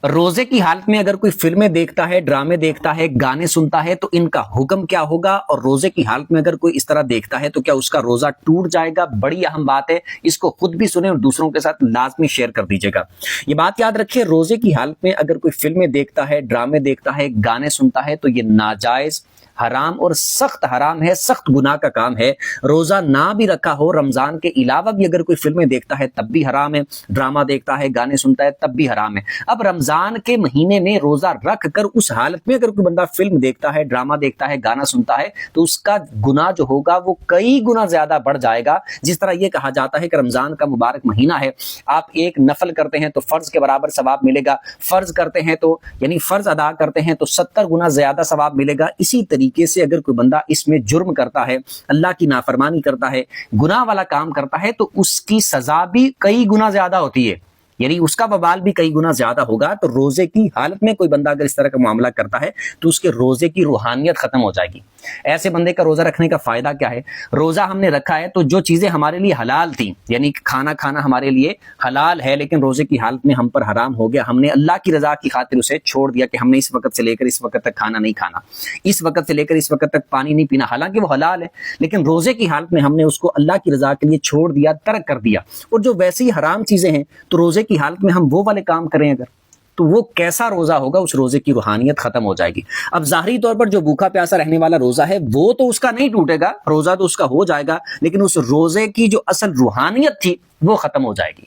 रोजे की हालत में अगर कोई फिल्में देखता है, ड्रामे देखता है, गाने सुनता है तो इनका हुक्म क्या होगा, और रोजे की हालत में अगर कोई इस तरह देखता है तो क्या उसका रोजा टूट जाएगा? बड़ी अहम बात है, इसको खुद भी सुने और दूसरों के साथ लाजमी शेयर कर दीजिएगा। ये बात याद रखिए, रोजे की हालत में अगर कोई फिल्में देखता है, ड्रामे देखता है, गाने सुनता है तो ये नाजायज, हराम और सख्त हराम है, सख्त गुनाह का काम है। रोजा ना भी रखा हो, रमजान के अलावा भी अगर कोई फिल्में देखता है तब भी हराम है, ड्रामा देखता है, गाने सुनता है तब भी हराम है। अब रमजान के महीने में रोजा रख कर उस हालत में अगर कोई बंदा फिल्म देखता है, ड्रामा देखता है, गाना सुनता है तो उसका गुनाह जो होगा वो कई गुना ज्यादा बढ़ जाएगा। जिस तरह ये कहा जाता है कि रमजान का मुबारक महीना है, आप एक नफल करते हैं तो फर्ज के बराबर सवाब मिलेगा, फर्ज करते हैं तो यानी फर्ज अदा करते हैं तो 70 गुना ज्यादा सवाब मिलेगा। इसी तरीके से अगर कोई बंदा इसमें जुर्म करता है, अल्लाह की नाफरमानी करता है, गुनाह वाला काम करता है तो उसकी सजा भी कई गुना ज्यादा होती है, यानी उसका बवाल भी कई गुना ज्यादा होगा। तो रोजे की हालत में कोई बंदा अगर इस तरह का मामला करता है तो उसके रोजे की रूहानियत खत्म हो जाएगी। ऐसे बंदे का रोजा रखने का फायदा क्या है? रोजा हमने रखा है तो जो चीजें हमारे लिए हलाल थी, यानी खाना खाना हमारे लिए हलाल है लेकिन रोजे की हालत में हम पर हराम हो गया, हमने अल्लाह की रजा की खातिर उसे छोड़ दिया कि हमने इस वक्त से लेकर इस वक्त तक खाना नहीं खाना, इस वक्त से लेकर इस वक्त तक पानी नहीं पीना, हालांकि वो हलाल है लेकिन रोजे की हालत में हमने उसको अल्लाह की रजा के लिए छोड़ दिया, तर्क कर दिया। और जो वैसी ही हराम चीजें हैं तो रोजे की हालत में हम वो वाले काम करें अगर, तो वो कैसा रोजा होगा? उस रोजे की रूहानियत खत्म हो जाएगी। अब जाहिरी तौर पर जो भूखा प्यासा रहने वाला रोजा है वो तो उसका नहीं टूटेगा, रोजा तो उसका हो जाएगा, लेकिन उस रोजे की जो असल रूहानियत थी वो खत्म हो जाएगी।